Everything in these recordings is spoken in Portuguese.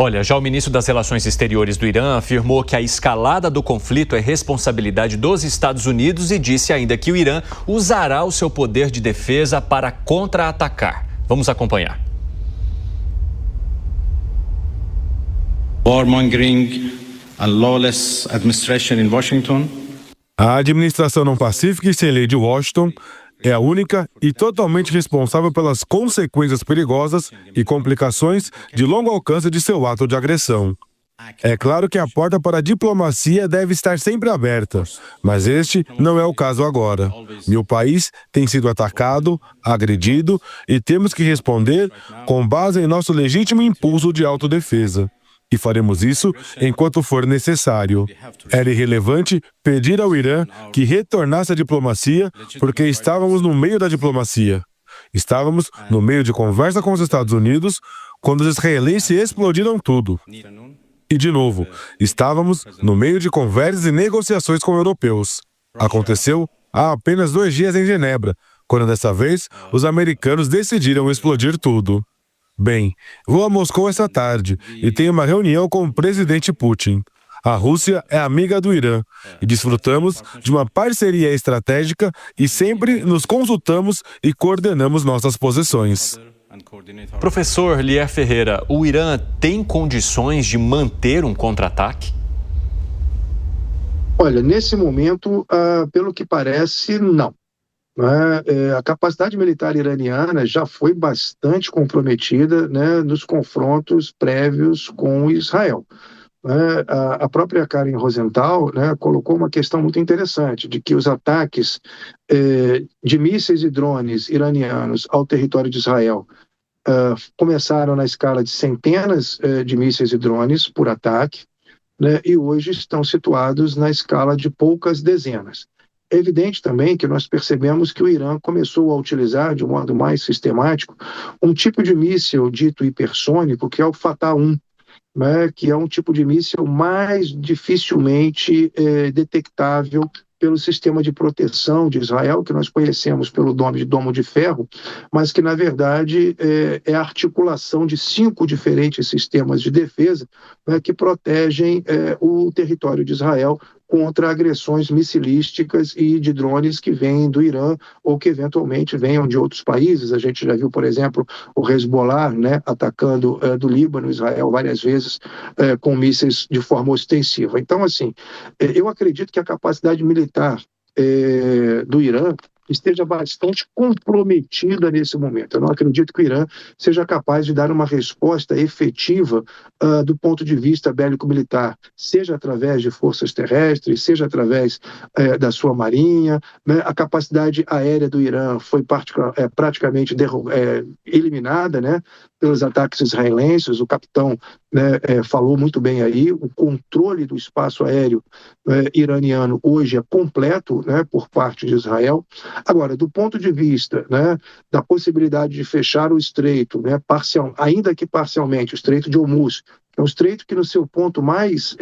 Olha, já o ministro das Relações Exteriores do Irã afirmou que a escalada do conflito é responsabilidade dos Estados Unidos e disse ainda que o Irã usará o seu poder de defesa para contra-atacar. Vamos acompanhar. Warmongering and lawless administration in Washington. A administração não pacífica e sem lei de Washington é a única e totalmente responsável pelas consequências perigosas e complicações de longo alcance de seu ato de agressão. É claro que a porta para a diplomacia deve estar sempre aberta, mas este não é o caso agora. Meu país tem sido atacado, agredido e temos que responder com base em nosso legítimo impulso de autodefesa. E faremos isso enquanto for necessário. Era irrelevante pedir ao Irã que retornasse à diplomacia porque estávamos no meio da diplomacia. Estávamos no meio de conversa com os Estados Unidos quando os israelenses explodiram tudo. E, de novo, estávamos no meio de conversas e negociações com europeus. Aconteceu há apenas 2 dias em Genebra, quando dessa vez os americanos decidiram explodir tudo. Bem, vou a Moscou esta tarde e tenho uma reunião com o presidente Putin. A Rússia é amiga do Irã e desfrutamos de uma parceria estratégica e sempre nos consultamos e coordenamos nossas posições. Professor Lier Ferreira, o Irã tem condições de manter um contra-ataque? Olha, nesse momento, pelo que parece, não. A capacidade militar iraniana já foi bastante comprometida, né, nos confrontos prévios com Israel. A própria Karen Rosenthal, né, colocou uma questão muito interessante, de que os ataques de mísseis e drones iranianos ao território de Israel começaram na escala de centenas de mísseis e drones por ataque, né, e hoje estão situados na escala de poucas dezenas. É evidente também que nós percebemos que o Irã começou a utilizar, de um modo mais sistemático, um tipo de míssil dito hipersônico, que é o Fatah-1, né, que é um tipo de míssil mais dificilmente detectável pelo sistema de proteção de Israel, que nós conhecemos pelo nome de Domo de Ferro, mas que, na verdade, é a articulação de 5 diferentes sistemas de defesa, né, que protegem o território de Israel contra agressões missilísticas e de drones que vêm do Irã ou que eventualmente venham de outros países. A gente já viu, por exemplo, o Hezbollah, né, atacando do Líbano, Israel, várias vezes com mísseis de forma ostensiva. Então, assim, eu acredito que a capacidade militar do Irã esteja bastante comprometida nesse momento. Eu não acredito que o Irã seja capaz de dar uma resposta efetiva do ponto de vista bélico-militar, seja através de forças terrestres, seja através da sua marinha, né? A capacidade aérea do Irã foi praticamente eliminada, né, pelos ataques israelenses. O capitão, né, falou muito bem aí, o controle do espaço aéreo iraniano hoje é completo, né, por parte de Israel. Agora, do ponto de vista, né, da possibilidade de fechar o estreito, né, ainda que parcialmente, o estreito de Hormuz, é um estreito que no seu ponto mais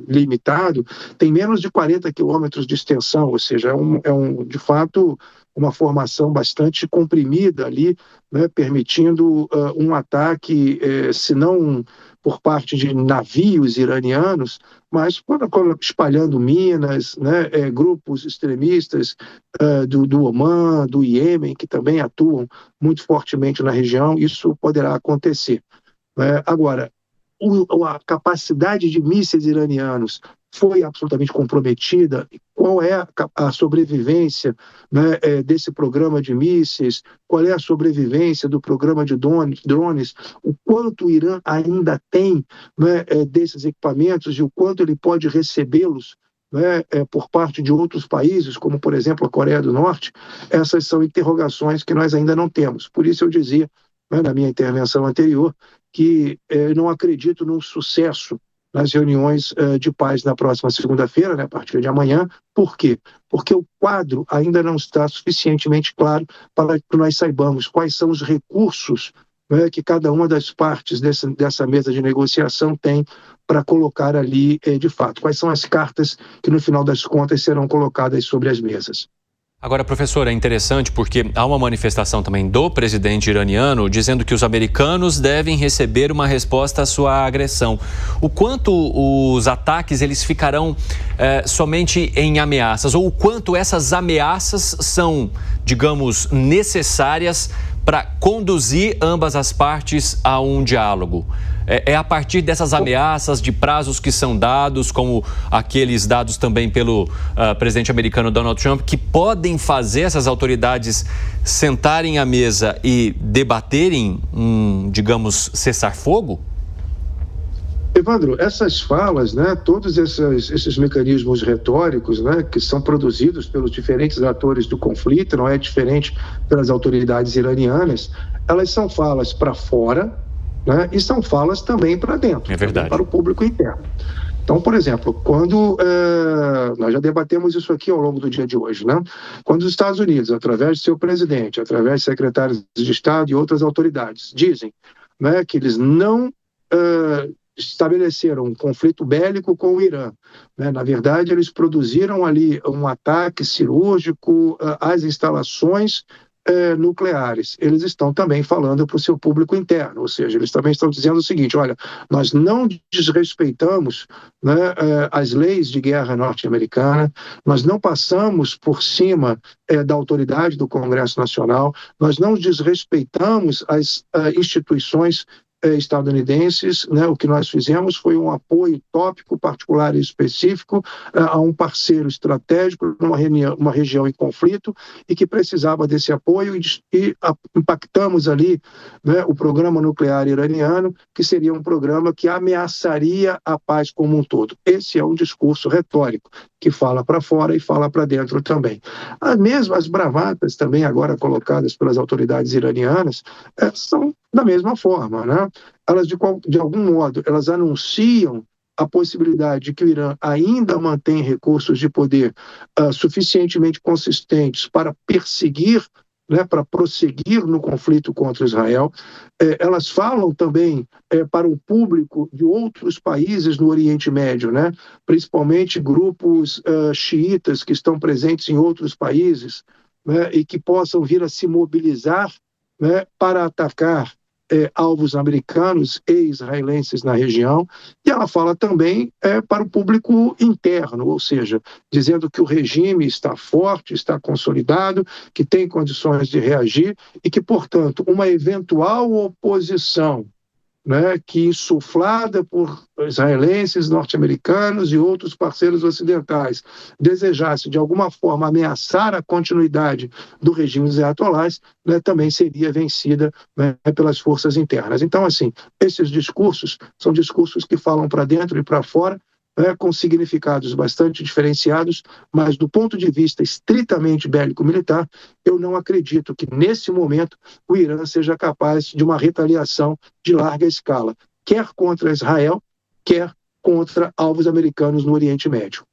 limitado tem menos de 40 quilômetros de extensão, ou seja, de fato uma formação bastante comprimida ali, né, permitindo um ataque, se não por parte de navios iranianos, mas espalhando minas, né, grupos extremistas do Omã, do Iêmen, que também atuam muito fortemente na região. Isso poderá acontecer. Agora, a capacidade de mísseis iranianos foi absolutamente comprometida. Qual é a sobrevivência, né, desse programa de mísseis? Qual é a sobrevivência do programa de drones? O quanto o Irã ainda tem, né, desses equipamentos e o quanto ele pode recebê-los, né, por parte de outros países, como, por exemplo, a Coreia do Norte? Essas são interrogações que nós ainda não temos. Por isso eu dizia, né, na minha intervenção anterior, que não acredito num sucesso nas reuniões de paz na próxima segunda-feira, né, a partir de amanhã. Por quê? Porque o quadro ainda não está suficientemente claro para que nós saibamos quais são os recursos, né, que cada uma das partes dessa mesa de negociação tem para colocar ali de fato. Quais são as cartas que, no final das contas, serão colocadas sobre as mesas. Agora, professor, é interessante porque há uma manifestação também do presidente iraniano dizendo que os americanos devem receber uma resposta à sua agressão. O quanto os ataques eles ficarão somente em ameaças ou o quanto essas ameaças são, digamos, necessárias para conduzir ambas as partes a um diálogo? É a partir dessas ameaças de prazos que são dados, como aqueles dados também pelo presidente americano Donald Trump, que podem fazer essas autoridades sentarem à mesa e debaterem digamos, cessar-fogo? Evandro, essas falas, né, todos esses mecanismos retóricos, né, que são produzidos pelos diferentes atores do conflito, não é diferente pelas autoridades iranianas, elas são falas para fora, né, e são falas também para dentro, é verdade, para o público interno. Então, por exemplo, quando nós já debatemos isso aqui ao longo do dia de hoje, né? Quando os Estados Unidos, através de seu presidente, através de secretários de Estado e outras autoridades, dizem, né, que eles não estabeleceram um conflito bélico com o Irã, né? Na verdade, eles produziram ali um ataque cirúrgico às instalações nucleares. Eles estão também falando para o seu público interno, ou seja, eles também estão dizendo o seguinte: olha, nós não desrespeitamos, né, as leis de guerra norte-americana, nós não passamos por cima da autoridade do Congresso Nacional, nós não desrespeitamos as instituições estadunidenses, né? O que nós fizemos foi um apoio tópico, particular e específico a um parceiro estratégico numa região em conflito e que precisava desse apoio e impactamos ali, né, o programa nuclear iraniano, que seria um programa que ameaçaria a paz como um todo. Esse é um discurso retórico que fala para fora e fala para dentro também. As bravatas também agora colocadas pelas autoridades iranianas são da mesma forma, né? Elas, de algum modo, elas anunciam a possibilidade de que o Irã ainda mantém recursos de poder suficientemente consistentes para perseguir, né, para prosseguir no conflito contra Israel. Elas falam também para o público de outros países no Oriente Médio, né, principalmente grupos xiitas que estão presentes em outros países, né, e que possam vir a se mobilizar, né, para atacar alvos americanos e israelenses na região, e ela fala também para o público interno, ou seja, dizendo que o regime está forte, está consolidado, que tem condições de reagir e que, portanto, uma eventual oposição, né, que insuflada por israelenses, norte-americanos e outros parceiros ocidentais desejasse de alguma forma ameaçar a continuidade do regime dos ayatolás, né, também seria vencida, né, pelas forças internas. Então, assim, esses discursos são discursos que falam para dentro e para fora, com significados bastante diferenciados, mas do ponto de vista estritamente bélico-militar, eu não acredito que, nesse momento, o Irã seja capaz de uma retaliação de larga escala, quer contra Israel, quer contra alvos americanos no Oriente Médio.